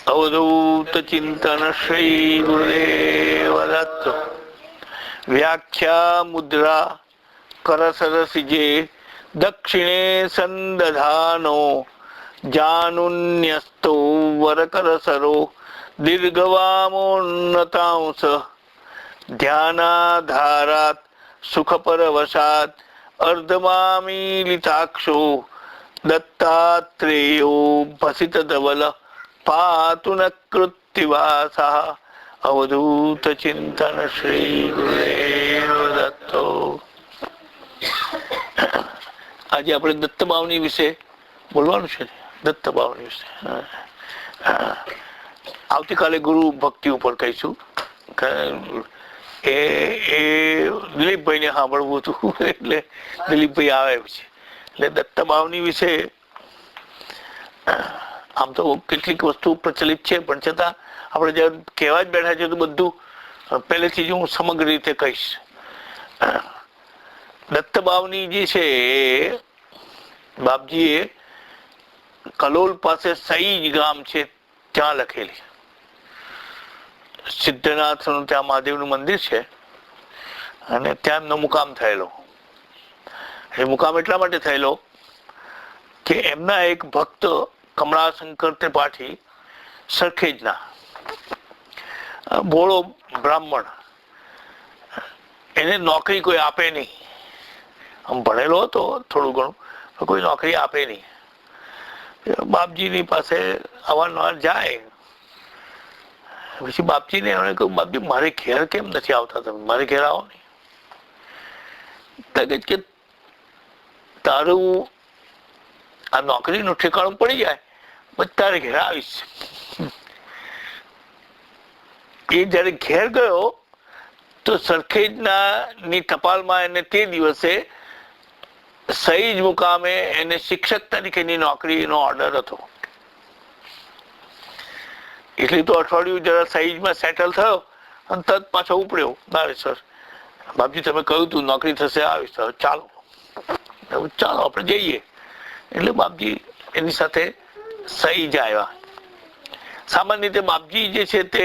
અવધૂત ચિંતન શ્રી ગુરુદેવ દત્ત. વ્યાખ્યા મુદ્રા કરસરસિજે દક્ષિણે સંદધાનો જાનુન્યસ્તો વરકરસરો દીર્ઘવામોન્નતાંશ ધ્યાનાધારાત સુખપરવશાત અર્ધમામીલિતાક્ષો દત્તાત્રેયો ભસિત ધવલ પાતુ ન કૃત્તિવાસા. અવધૂત ચિંતન શ્રી ગુરુદેવ દત્તો. આજે આપણે દત્તભાવની વિશે બોલવાનું છે. દત્તભાવની વિશે આવતીકાલે ગુરુ ભક્તિ ઉપર કહીશું. એ દિલીપભાઈને સાંભળવું હતું એટલે દિલીપભાઈ આવે છે. એટલે દત્તભાવની વિશે આમ તો કેટલીક વસ્તુ પ્રચલિત છે, પણ છતાં આપણે જયારે કહેવા જ બેઠા છે તો બધું પહેલેથી જ હું સમગ્ર રીતે કહીશ. દત્તભાવની જે છે બાપજીએ કલોલ પાસે સઈજ ગામ છે ત્યાં લખેલી. સિદ્ધનાથનું ત્યાં મહાદેવનું મંદિર છે અને ત્યાં એમનો મુકામ થયેલો. એ મુકામ એટલા માટે થયેલો કે એમના એક ભક્ત કમળાશંકર ત્રિપાઠી સરખેજના ભોળો બ્રાહ્મણ, એને નોકરી કોઈ આપે નહીં. આમ ભણેલો હતો થોડું ઘણું, કોઈ નોકરી આપે નહીં. બાપજીની પાસે અવારનવાર જાય. પછી બાપજીને એમણે કહ્યું, બાપજી મારે ઘેર કેમ નથી આવતા તમે? મારે ઘેર આવો નહીં. કે તારું આ નોકરીનું ઠેકાણું પડી જાય પછી તારે ઘેર આવીશ. એ જયારે ઘેર ગયો તો સરખેજની ટપાલમાં એને તે દિવસે સઈજ મુકામે એને શિક્ષક તરીકેની નોકરીનો ઓર્ડર હતો. એટલે તો અઠવાડિયું જરા સઈજમાં સેટલ થયો અને તરત પાછો ઉપડ્યો નારેશ્વર. બાપજી તમે કહ્યું તું નોકરી થશે, આવીશ. ચાલો ચાલો આપણે જઈએ. એટલે બાપજી એની સાથે સઈજ આવ્યા. સામાન્ય રીતે બાપજી જે છે તે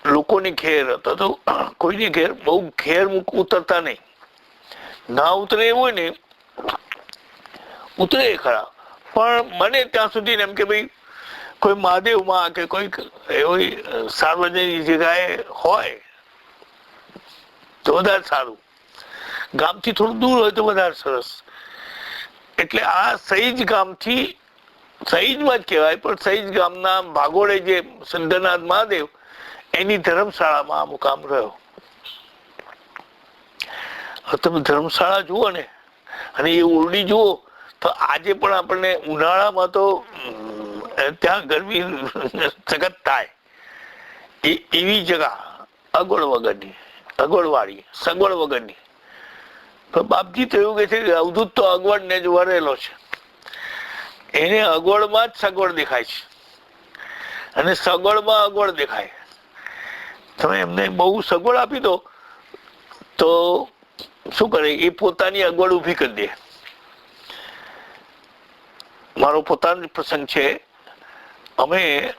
લોકોની ઘેર હતો, તો કોઈની ઘેર બહુ ઘેર ઉતરતા નહીં. ના ઉતરે એવું હોય ને, ઉતરે ખરા, પણ બને ત્યાં સુધી એમ કે ભાઈ કોઈ મહાદેવમાં કે કોઈ એવી સાર્વજનિક જગ્યાએ હોય તો વધારે સારું. ગામથી થોડું દૂર હોય તો વધારે સરસ. એટલે આ સઈજ ગામથી, સઈજમાં જ કહેવાય, પણ સઈજ ગામના ભાગોળે જે સિદ્ધનાથ મહાદેવ એની ધર્મશાળામાં આ મુકામ રહ્યો. તમે ધર્મશાળા જુઓ ને અને એ ઓરડી જુઓ તો આજે પણ આપણને ઉનાળામાં તો ત્યાં ગરમી સખત થાય એવી જગા, અગવડ વગરની, અગવડવાળી, સગવડ વગરની. પણ બાપજી તો એવું કહે છે કે અવધૂત તો અગવડ ને જ વરેલો છે. એને અગવડમાં જ સગવડ દેખાય છે અને સગવડમાં અગવડ દેખાય. તમે એમને બહુ સગવડ આપી દો તો શું કરે, એ પોતાની અગવડ ઊભી કરી દે. મારો પોતાનો પ્રસંગ છે. અમે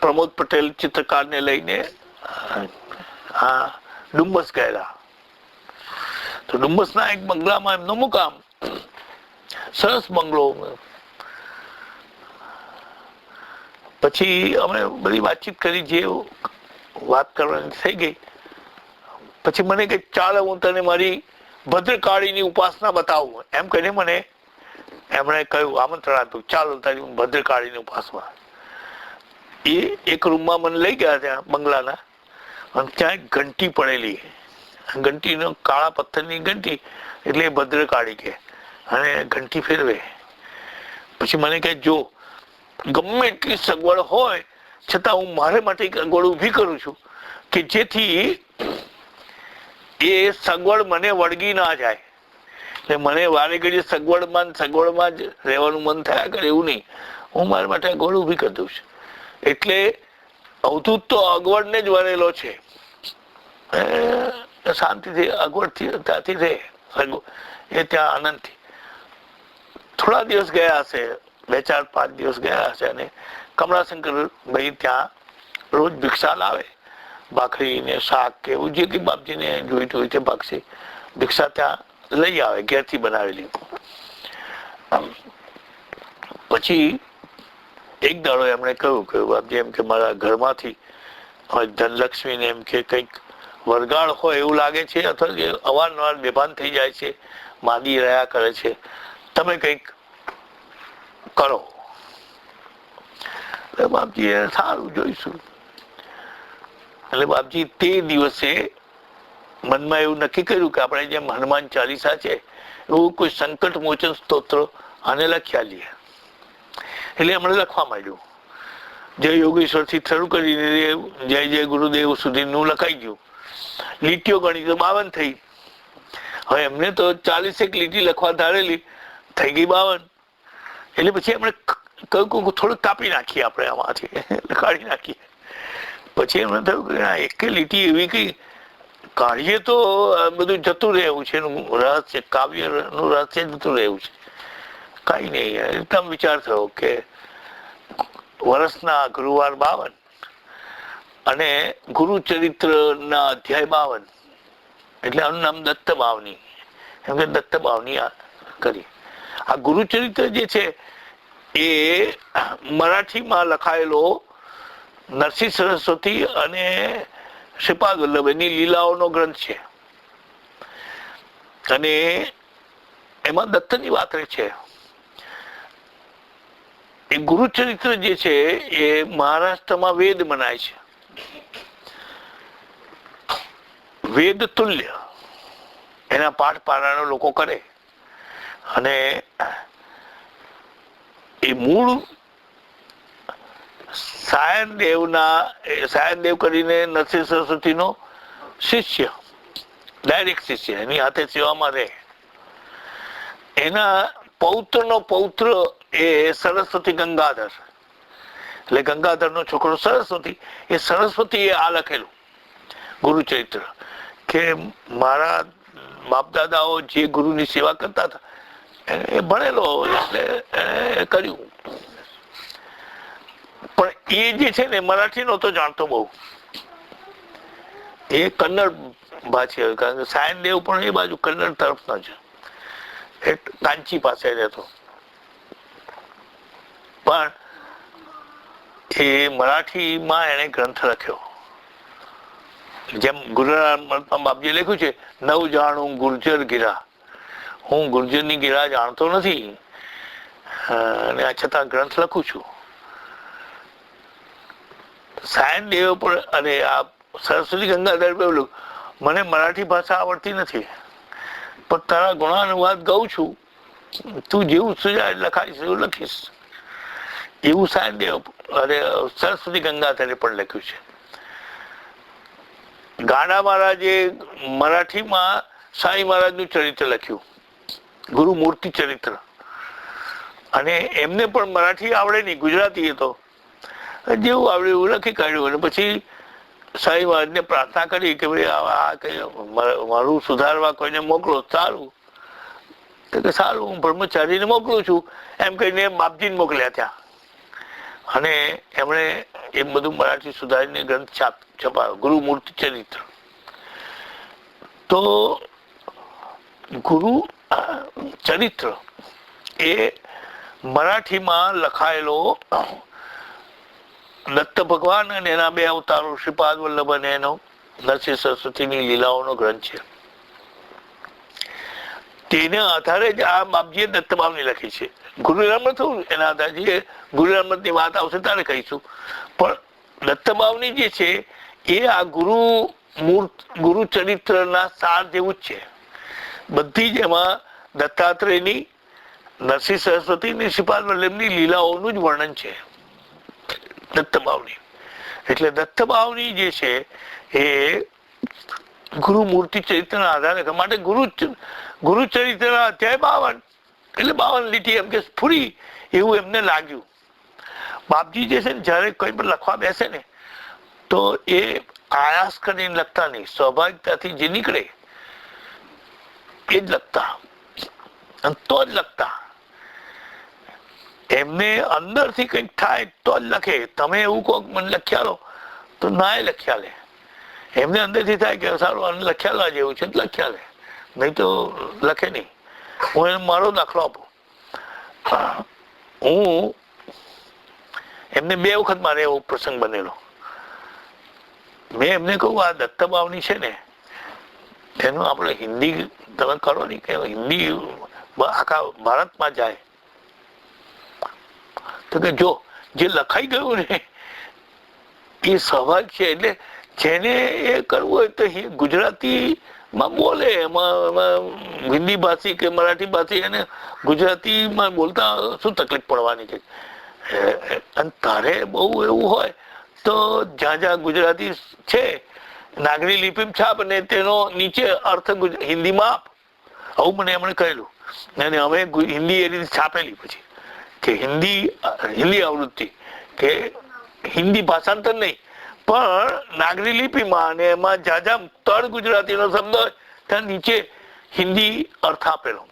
પ્રમોદ પટેલ ચિત્રકારને લઈને ડુમ્બસ ગયેલા. તો ડુમ્બસના એક બંગલામાં એમનો મુકામ. સરસ બંગલો. પછી અમે બધી વાતચીત કરી, જે વાત કરવાની થઈ ગઈ. પછી મને કે ચાલ હું તને મારી ભદ્રકાળીની ઉપાસના બતાવું એમ કહીને મને એમણે કહ્યું, આમંત્રણ આપ્યું, ચાલો તારી હું ભદ્રકાળીની ઉપાસના. એ એક રૂમમાં મને લઈ ગયા ત્યાં બંગલાના, અને ત્યાં એક ઘંટી પડેલી. ઘંટીનો કાળા પથ્થરની ઘંટી એટલે ભદ્રકાળી કે, અને ઘંટી ફેરવે. પછી મને કહે, જો ગમે એટલી સગવડ હોય છતાં હું મારે માટે એક સગવડ ઊભી કરું છું કે જેથી એ સગવડ મને વળગી ના જાય. એટલે મને વારે ઘડીએ સગવડમાં જ રહેવાનું મન થયા કરે એવું નહીં. હું મારા માટે સગવડ ઊભી કરી દઉં છું. એટલે અવધૂત તો અગવડને જ વરેલો છે, શાંતિથી અગવડથી ત્યાંથી રહે એ ત્યાં આનંદથી. થોડા દિવસ ગયા હશે, 2-4-5 દિવસ ગયા હશે, અને કમળાશંકર ભાઈ ત્યાં રોજ ભિક્ષા લાવે, ભાખરી ને શાક કે એવું જે કંઈ બાપજીને જોઈતું હોય તે ભાગશે ભિક્ષા ત્યાં લઈ આવે, ઘેરથી બનાવેલી. પછી એક દાડો એમણે કહ્યું કે બાપજી એમ કે મારા ઘરમાંથી ધનલક્ષ્મીને એમ કે કંઈક વરગાળ હોય એવું લાગે છે, અથવા અવારનવાર બેભાન થઈ જાય છે, માદી રહ્યા કરે છે, તમે કંઈક કરો. એટલે બાપજી સારું જોઈશું. એટલે બાપજી તે દિવસે મનમાં એવું નક્કી કર્યું કે આપણે જેમ હનુમાન ચાલીસા છે એવું કોઈ સંકટ મોચન સ્તોત્ર આને લખ્યા લઈએ. એટલે એમણે લખવા માંડ્યું. જય યોગેશ્વરથી શરૂ કરીને જય જય ગુરુદેવ સુધીનું લખાઈ ગયું. લીટીઓ ગણી તો 52 થઈ. હવે એમને તો 40 લીટી લખવા ધારેલી, થઈ ગઈ 52. એટલે પછી એમણે કહ્યું કે થોડુંક કાપી નાખીએ આપણે આમાંથી, કાઢી નાખીએ. પછી એમને થયું કે એક લીટી એવી કઈ કાઢીએ તો બધું જતું રહેવું છે, એનું રહસ્ય, કાવ્યનું રહસ્ય જતું રહેવું છે. કઈ નહીં, એકદમ વિચાર થયો કે વર્ષના ગુરુવાર 52 અને ગુરુચરિત્ર ના અધ્યાય 52, એટલે આનું નામ દત્ત બાવની, એમ કે દત્ત બાવની કરી. આ ગુરુચરિત્ર જે છે એ મરાઠીમાં લખાયેલો નરસિંહ સરસ્વતી અને શ્રીપાદ વલ્લભ એની લીલાઓનો ગ્રંથ છે, અને એમાં દત્તની વાત રહી છે. એ ગુરુચરિત્ર જે છે એ મહારાષ્ટ્રમાં વેદ મનાય છે, વેદ તુલ્ય. એના પાઠ પારાયણો લોકો કરે, અને એ મૂળ સાયનદેવ કરીને નરસિંહ સરસ્વતીનો શિષ્ય, ડાયરેક્ટ શિષ્ય, એની હાથે સેવામાં રહે. એના પૌત્રનો પૌત્ર એ સરસ્વતી ગંગાધર, એટલે ગંગાધરનો છોકરો સરસ્વતી. એ સરસ્વતી એ આ લખેલું ગુરુચરિત્ર કે મારા બાપ દાદાઓ જે ગુરુની સેવા કરતા હતા એ ભણેલો, એટલે એને કર્યું. પણ એ જે છે ને મરાઠી નહોતો જાણતો બહુ, એ કન્નડ ભાષી, કારણ કે સાયનદેવ પણ એ બાજુ કન્નડ તરફનો છે, એ કાંચી પાસે રહેતો. પણ એ મરાઠીમાં એને ગ્રંથ લખ્યો, જેમ ગુરુરામ બાપજીએ લખ્યું છે, નવ જાણું ગુર્જર ગિરા, હું ગુર્જરની ગિરા જાણતો નથી અને આ છતાં ગ્રંથ લખું છું. સાયનદેવ પણ અને આ સરસ્વતી ગંગાધર બોલું, મને મરાઠી ભાષા આવડતી નથી, પણ તારા ગુણાનુવાદ ગઉં છું, તું જેવું સુજાય લખાઈશ એવું લખીશ, એવું સાયનદેવ અને સરસ્વતી ગંગાધરે પણ લખ્યું છે. ગાડા મહારાજે મરાઠીમાં સાંઈ મહારાજનું ચરિત્ર લખ્યું, ગુરુમૂર્તિ ચરિત્ર, અને એમને પણ મરાઠી આવડે નહીં, ગુજરાતી હતો, જેવું આવડે એવું લખી કાઢ્યું. અને પછી સાંઈ મહારાજને પ્રાર્થના કરી કે ભાઈ આ કઈ મારું સુધારવા કોઈને મોકલો, સારું. કે સારું, હું બ્રહ્મચારીને મોકલું છું, એમ કહીને બાપજીને મોકલ્યા ત્યાં. અને એમણે એ બધું મરાઠી સુધારીને ગ્રંથ છપાયો, ગુરુમૂર્તિ ચરિત્ર. તો ગુરુ ચરિત્ર એ મરાઠીમાં લખાયેલો દત્ત ભગવાન અને એના 2 અવતારો શ્રીપાદ વલ્લભ અને એનો નરસિંહ સરસ્વતીની લીલાઓનો ગ્રંથ છે. તેના આધારે જ આ બાપજીએ દત્તબાવની લખી છે. ગુરુરામૃત એના આધારે, ગુરુરામૃતની વાત આવશે ત્યારે કહીશું, પણ દત્તબાવની જે છે એ આ ગુરુ ચરિત્રના સાર જેવું જ છે. બધી જ એમાં દત્તાત્રેયની, નરસિંહ સરસ્વતીની, શ્રીપાદ વલ્લભની લીલાઓનું જ વર્ણન છે દત્તબાવની. એટલે દત્તબાવની જે છે એ ગુરુમૂર્તિ ચરિત્રના આધારે, માટે ગુરુચરિત્રના અધ્યાય 52, એટલે 52 લીટી એમ કે પૂરી એવું એમને લાગ્યું. બાપજી જે છે ને જયારે કોઈ પણ લખવા બેસે ને તો એ આયાસ કરીને લખતા નહીં, સ્વાભાવિકતાથી જે નીકળે એ જ લખતા, અને તો જ લખતા. એમને અંદરથી કંઈક થાય તો જ લખે. તમે એવું કહો મને લખ્યા લો તો ના એ લખ્યા લે. એમને અંદરથી થાય કે સારું લખ્યા લા જેવું છે લખ્યા લે, નહીં તો લખે નહીં. હું એને મારો દાખલો આપું. હું એમને 2 વખત મારે એવો પ્રસંગ બનેલો. મેં એમને કહું આ દત્તભાવની છે ને એનું આપણે હિન્દી તમે કરો નહીં કે હિન્દી આખા ભારતમાં જાય તો કે જો જે લખાઈ ગયું ને એ સ્વાભાવિક છે. એટલે જેને એ કરવું હોય તો ગુજરાતીમાં બોલે, એમાં હિન્દી ભાષી કે મરાઠી ભાષી એને ગુજરાતીમાં બોલતા શું તકલીફ પડવાની છે. અને તારે બહુ એવું હોય તો જ્યાં જ્યાં ગુજરાતી છે નાગરી લિપિમાં છાપ અને તેનો નીચે અર્થ હિન્દીમાં આપ. આવું મને એમણે કહેલું. અને અમે હિન્દી એ રીતે છાપેલી પછી કે હિન્દી આવૃત્તિ કે હિન્દી ભાષાંતર નહીં પણ નાગરી લિપિમાં, અને એમાં જ્યાં જ્યાં તળ ગુજરાતીનો શબ્દ હોય ત્યાં નીચે હિન્દી અર્થ આપેલો.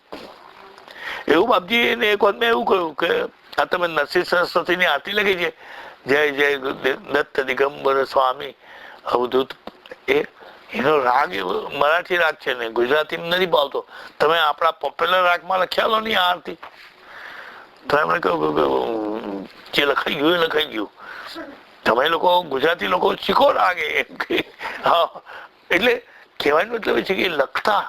એવું બાપજી એને એક વખત મેં એવું કહ્યું કે આ તમે નરસિંહ સરસ્વતીની આરતી લખી છે, જય જય દત્ત દિગંબર સ્વામી અવધૂત, એનો રાગ મરાઠી રાગ છે ને ગુજરાતીમાં નથી ભાવતો. તમે આપણા પોપ્યુલર રાગમાં લખ્યા લો ની આરતી. તો એમણે કહ્યું જે લખાઈ ગયું એ લખાઈ ગયું, તમે લોકો ગુજરાતી લોકો શીખો રાગે. હા, એટલે કહેવાનો મતલબ છે કે લખતા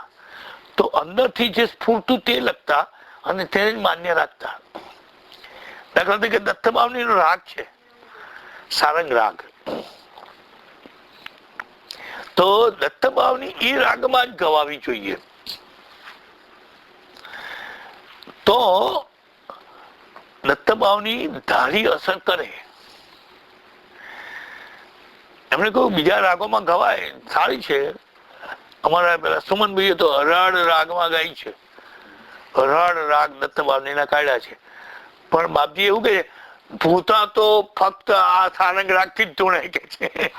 તો અંદરથી જે સ્ફૂર્તું તે લખતા અને તેને જ માન્ય રાખતા. દાખલા તરીકે દત્તભાવનીનો રાગ છે સારંગ રાગ, તો દત્તભાવની એ રાગમાં જ ગવાવી જોઈએ. તો દત્તભાવની ધારી અસર કરે. એમણે કહ્યું બીજા રાગોમાં ગવાય સારી છે. અમારા પેલા સુમનભાઈએ તો હરાડ રાગમાં ગાઈ છે. હરાડ રાગ દત્તભાવનીના કાઢ્યા છે. પણ બાપજી એવું કે છે ભૂતા તો ફક્ત આ સારંગ રાગ થી જ ધૂણે કે છે.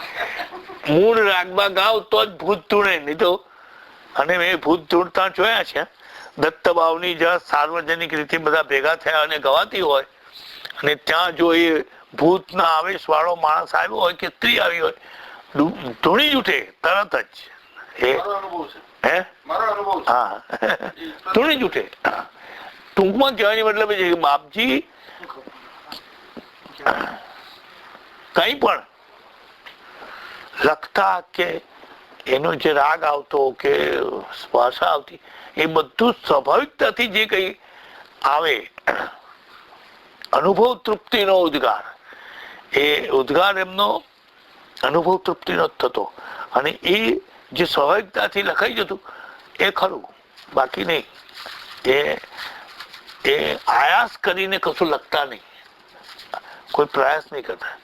મૂળ રાગમાં ગાવ તો જ ભૂત ધૂણે, નહીં તો. અને મેં ભૂત ધૂણતા જોયા છે. દત્તભાવની જ્યાં સાર્વજનિક રીતે બધા ભેગા થયા અને ગવાતી હોય અને ત્યાં જો એ ભૂતના આવેશ વાળો માણસ આવ્યો હોય કે સ્ત્રી આવી હોય ધૂણી જ ઉઠે તરત જ. હા, ધૂણી જ ઉઠે. ટૂંકમાં કહેવાની મતલબ એ છે કે બાપજી કઈ પણ લખતા કે એનો જે રાગ આવતો કે ભાષા આવતી એ બધું સ્વાભાવિકતાથી જે કઈ આવે અનુભવ તૃપ્તિનો ઉદ્ગાર, એ ઉદ્ગાર એમનો અનુભવ તૃપ્તિનો જ થતો. અને એ જે સ્વાભાવિકતાથી લખાઈ જતું એ ખરું, બાકી નહીં. એ આયાસ કરીને કશું લખતા નહીં, કોઈ પ્રયાસ નહીં કરતા.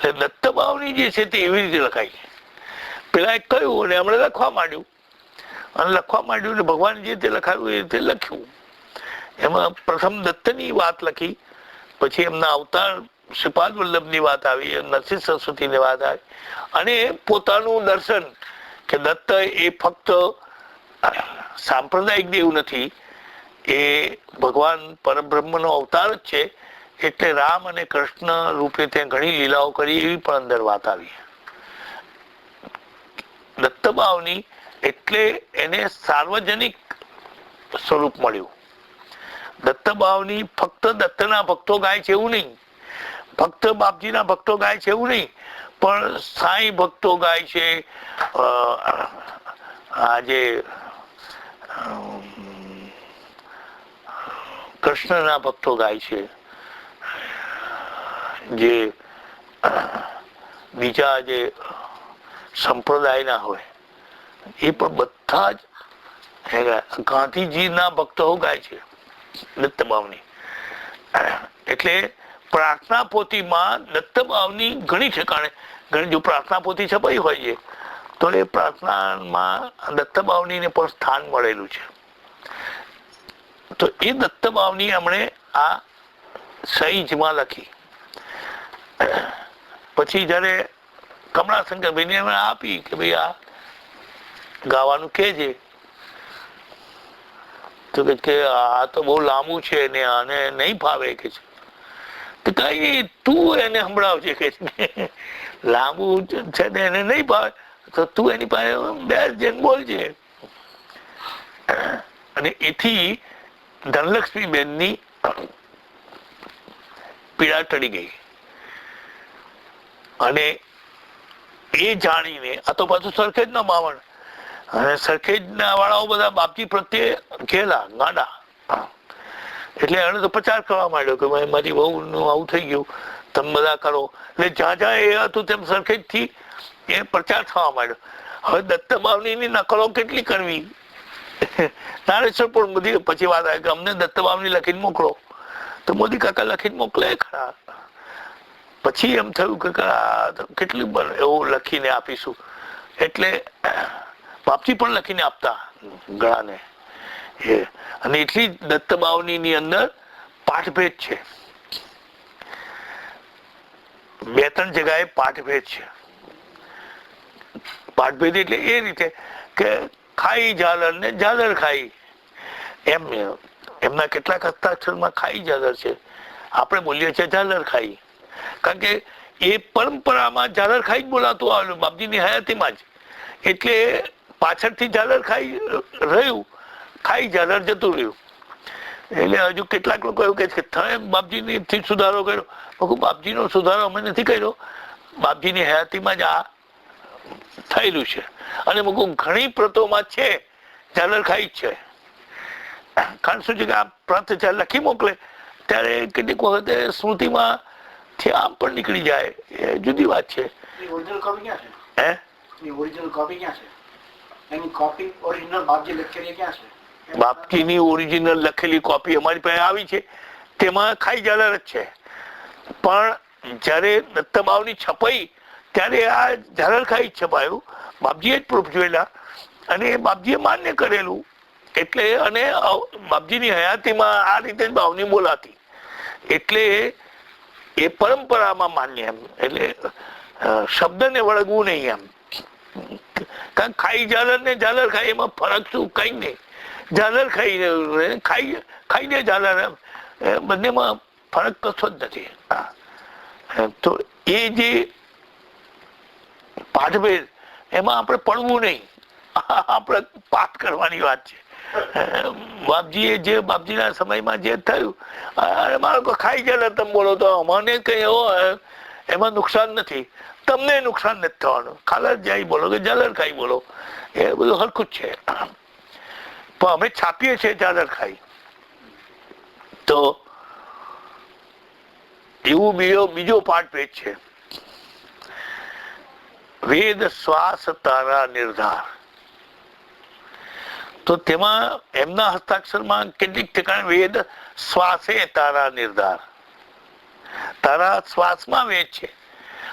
એટલે દત્તભાવની જે છે તે એવી રીતે લખાય. પેલા એક કહ્યું અને એમણે લખવા માંડ્યું અને ભગવાન જે તે લખાયું એ રીતે લખ્યું. એમાં પ્રથમ દત્તની વાત લખી, પછી એમના અવતાર શ્રીપાદ વલ્લભની વાત આવી, નરસિંહ સરસ્વતીની વાત આવી, અને પોતાનું દર્શન કે દત્ત એ ફક્ત સાંપ્રદાયિક દેવ નથી, એ ભગવાન પરબ્રહ્મનો અવતાર જ છે. એટલે રામ અને કૃષ્ણ રૂપે ત્યાં ઘણી લીલાઓ કરી એવી પણ અંદર વાત આવી. દત્તભાવની એટલે એને સાર્વજનિક સ્વરૂપ મળ્યું. દત્તભાવની ફક્ત દત્તના ભક્તો ગાય છે એવું નહીં, ફક્ત બાપજીના ભક્તો ગાય છે એવું નહીં, પણ સાંઈ ભક્તો ગાય છે, આજે કૃષ્ણના ભક્તો ગાય છે, જે બીજા જે સંપ્રદાયના હોય એ પણ બધા જ ગાંધીજીના ભક્તો ગાય છે દત્તભાવની. એટલે પ્રાર્થના પોથીમાં દત્તભાવની ઘણી ઠેકાણે જો પ્રાર્થના પોથી છપાઈ હોય છે તો એ પ્રાર્થનામાં દત્તભાવનીને પણ સ્થાન મળેલું છે. તો એ દત્તભાવની એમણે આ સહીજમાં લખી. પછી જયારે કમળાશંકરભાઈને અમે આપી કે ભાઈ આ ગાવાનું કે છે, તો કે આ તો બહુ લાંબુ છે ને આને નહીં ફાવે કે છે. તો કઈ તું એને સંભળાવજે કે લાંબુ છે ને એને નહીં ફાવે તો તું એની પાસે બેસ જઈને બોલજે. અને એથી ધનલક્ષ્મીબેનની પીડા ટળી ગઈ. અને એ જાણીને આ તો પાછું સરખેજ ના માવણ, અને સરખેજ ના વાળાઓ બધા બાપજી પ્રત્યે ઘેલા ગાંડા, એટલે એને તો પ્રચાર કરવા માંડ્યો કે મારી બહુ નું આવું થઈ ગયું, તમે બધા કરો. એટલે જ્યાં જ્યાં એ હતું તેમ સરખેજ થી એ પ્રચાર થવા માંડ્યો. હવે દત્તબાવની ની નકલો કેટલી કરવી, નારેશ્વર પણ બધી પછી વાત આવી કે અમને દત્તબાવની લખીને મોકલો, તો મોદી કાકા લખીને મોકલે ખરા. પછી એમ થયું કે કેટલી એવું લખીને આપીશું, એટલે બાપજી પણ લખીને આપતા ગળાને. અને એટલી દત્તબાવની ની અંદર પાઠભેદ છે, 2-3 જગ્યાએ પાઠભેદ છે. પાઠભેદ એટલે એ રીતે કે ખાઈ ઝાલર ને ઝાલર ખાઈ, એમ એમના કેટલાક હસ્તાક્ષરમાં ખાઈ ઝાલર છે, આપણે બોલીએ છીએ ઝાલર ખાઈ. કારણ કે એ પરંપરામાં ઝાલર ખાઈ જ બોલાતું આવેલું બાપજીની હયાતીમાં જ, એટલે પાછળથી ઝાલર ખાઈ રહ્યું, ખાઈ ઝાલર જતું રહ્યું. એટલે હજુ કેટલાક લોકો એવું કહે છે કે બાપજીની થી સુધારો કર્યો. બાપજીનો સુધારો અમે નથી કર્યો, બાપજીની હયાતીમાં જ આ થયેલું છે. અને ઘણી પ્રતોમાં છે ઝાલર ખાઈ જ છે. કારણ શું છે કે આ પ્રત જ્યારે લખી મોકલે ત્યારે કેટલીક વખતે સ્મૃતિમાં આમ પણ નીકળી જાય, એ જુદી વાત છે. બાપજીની ઓરિજિનલ લખેલી કોપી અમારી પાસે આવી છે, તેમાં ખાઈ ઝાલર જ છે. પણ જયારે દત્તબાવની છપાઈ ત્યારે આ ઝાલર ખાઈ જ છપાયું, બાપજીએ જ પ્રૂફ જોયેલા અને બાપજીએ માન્ય કરેલું. એટલે અને બાપજીની હયાતીમાં આ રીતે જ બાવની બોલાતી, એટલે એ પરંપરામાં માન્ય એમ. એટલે શબ્દને વળગવું નહીં એમ. કારણ ખાઈ ઝાલર ને ઝાલર ખાઈ એમાં ફરક શું? કઈ નહીં. ઝાલર ખાઈને ઝાલર, બંનેમાં ફરક કશો જ નથી. તો એ જે પાઠભેદ એમાં આપણે પડવું નહીં, આપણે પાઠ કરવાની વાત છે. બાપજીએ જે બાપજીના સમયમાં જે થયું, મારો ખાઈ ઝાલર તમે બોલો તો અમને કઈ એમાં નુકસાન નથી, તમને નુકસાન નથી થવાનું. ખાલર જાય બોલો કે ઝાલર ખાઈ બોલો, એ બધું હરખું જ છે. પણ અમે છાપીએ છીએ ઝાલર ખાઈ. તો એવું બીજો પાઠભેદ છે, વેદ શ્વાસ તારા નિર્ધાર. તો તેમાં એમના હસ્તાક્ષરમાં કેટલીક ઠેકાણે વેદ શ્વાસે તારા નિર્ધાર, તારા શ્વાસમાં વેદ છે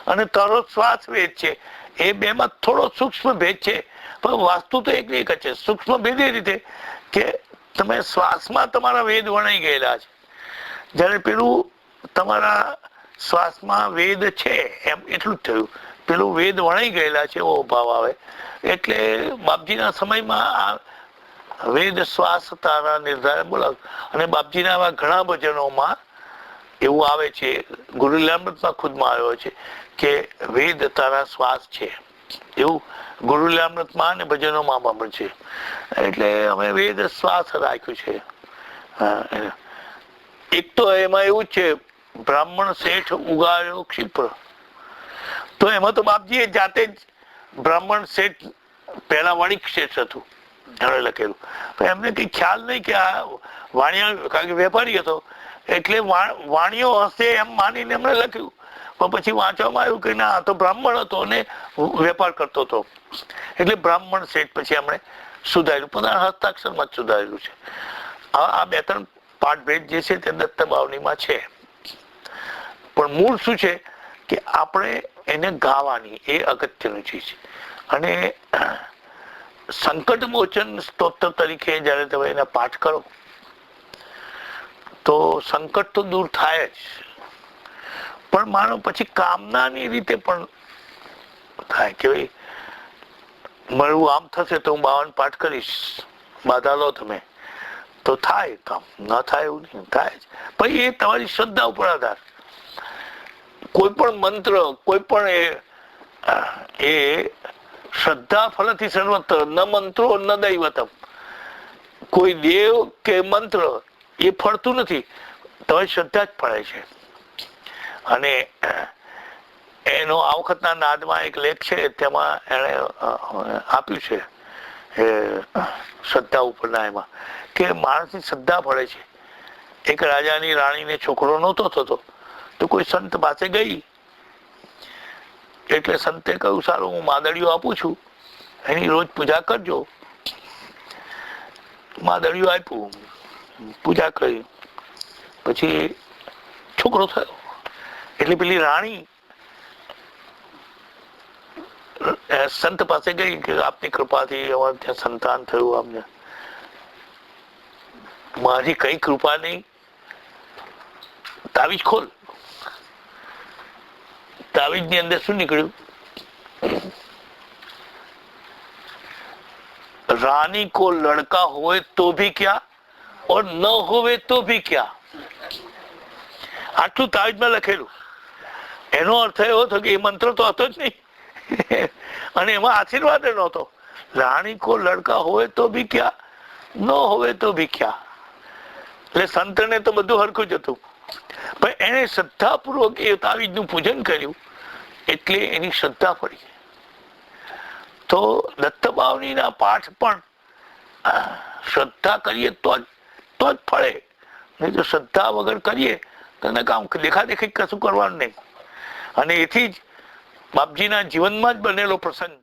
અને તારો શ્વાસ વેદ છે. એ બેમાં થોડો સૂક્ષ્મ ભેદ છે, પણ વાસ્તુ તો એક જ છે. સૂક્ષ્મ ભેદ એ રીતે કે તમે શ્વાસમાં તમારા વેદ વણાઈ ગયેલા છે, જ્યારે પેલું તમારા શ્વાસમાં વેદ છે એમ એટલું જ થયું, પેલું વેદ વણાઈ ગયેલા છે એવો ભાવ આવે. એટલે બાપજીના સમયમાં આ વેદ શ્વાસ તારા નિર્ધાર બોલાવ. અને બાપજીના આવા ઘણા ભજનોમાં એવું આવે છે, ગુરુ લીલામૃતમાં ખુદમાં આવ્યો છે કે વેદ તારા શ્વાસ છે, એવું ગુરુ લીલામૃતમાં અને ભજનોમાં પણ છે. એટલે અમે વેદ શ્વાસ રાખ્યું છે. એક તો એમાં એવું જ છે, બ્રાહ્મણ શેઠ ઉગાડ્યો ક્ષિપ્ર. તો એમાં તો બાપજીએ જાતે જ બ્રાહ્મણ શેઠ, પહેલા વણિક શેઠ હતું એણે લખેલું. એમને કઈ ખ્યાલ નહીં કે આ વાણિયા, કારણ કે વેપારી હતો એટલે વાણિયો હશે એમ માનીને એમણે લખ્યું. પણ પછી વાંચવામાં આવ્યું કે ના, આ તો બ્રાહ્મણ હતો અને વેપાર કરતો હતો, એટલે બ્રાહ્મણ શેઠ પછી એમણે સુધાર્યું, પોતાના હસ્તાક્ષરમાં જ સુધારેલું છે. આ 2-3 પાઠભેદ જે છે તે દત્તબાવનીમાં છે. પણ મૂળ શું છે કે આપણે એને ગાવાની, એ અગત્યનું ચીજ. અને સંકટ મોચન સ્તોત્ર તરીકે જયારે તમે એના પાઠ કરો તો સંકટ તો દૂર થાય જ, પણ માનો પછી કામનાની રીતે પણ થાય કે ભાઈ મારું આમ થશે તો હું 52 પાઠ કરીશ, બાધા લો તમે, તો થાય કામ. ના થાય એવું નહીં, થાય જ. પછી એ તમારી શ્રદ્ધા ઉપર આધાર. કોઈ પણ મંત્ર, કોઈ પણ એ શ્રદ્ધા ફલથી સર્વત્ર, ન મંત્રો ન દૈવતમ. કોઈ દેવ કે મંત્ર એ ફળતું નથી, તમારી શ્રદ્ધા જ ફળે છે. અને એનો આ વખતના નાદમાં એક લેખ છે, તેમાં એને આપ્યું છે શ્રદ્ધા ઉપરના, એમાં કે માણસની શ્રદ્ધા ફળે છે. એક રાજાની રાણીને છોકરો નહોતો થતો, તો કોઈ સંત પાસે ગઈ, એટલે સંતે કહ્યું સારું હું માદળિયું આપું છું, એની રોજ પૂજા કરજો. માદળિયું આપ્યું, પૂજા કરી, પછી છોકરો થયો. એટલે પેલી રાણી સંત પાસે ગઈ કે આપની કૃપાથી અમારે ત્યાં સંતાન થયું, અમને મારી કઈ કૃપા નહીં, તાવીજ ખોલ. તાવીજ ની અંદર શું નીકળ્યું? रानी को लड़का होए तो भी क्या और न होवे तो भी क्या. આટલું તાવીજમાં લખેલું. એનો અર્થ એવો હતો કે એ મંત્ર તો હતો જ નહીં, અને એમાં આશીર્વાદ નહોતો. રાણી કો લડકા હોય તો ભી ક્યા, ન હોય તો ભી ક્યા. એટલે સંતને તો બધું હરખું જ હતું, પણ એને શ્રદ્ધાપૂર્વક એ તાવીજનું પૂજન કર્યું, એટલે એની શ્રદ્ધા પડી. તો દત્તબાવનીના પાઠ પણ શ્રદ્ધા કરીએ તો જ ફળે, નહીં તો શ્રદ્ધા વગર કરીએ તો કામ દેખાદેખી કશું કરવાનું નહીં. અને એથી જ બાપજીના જીવનમાં જ બનેલો પ્રસંગ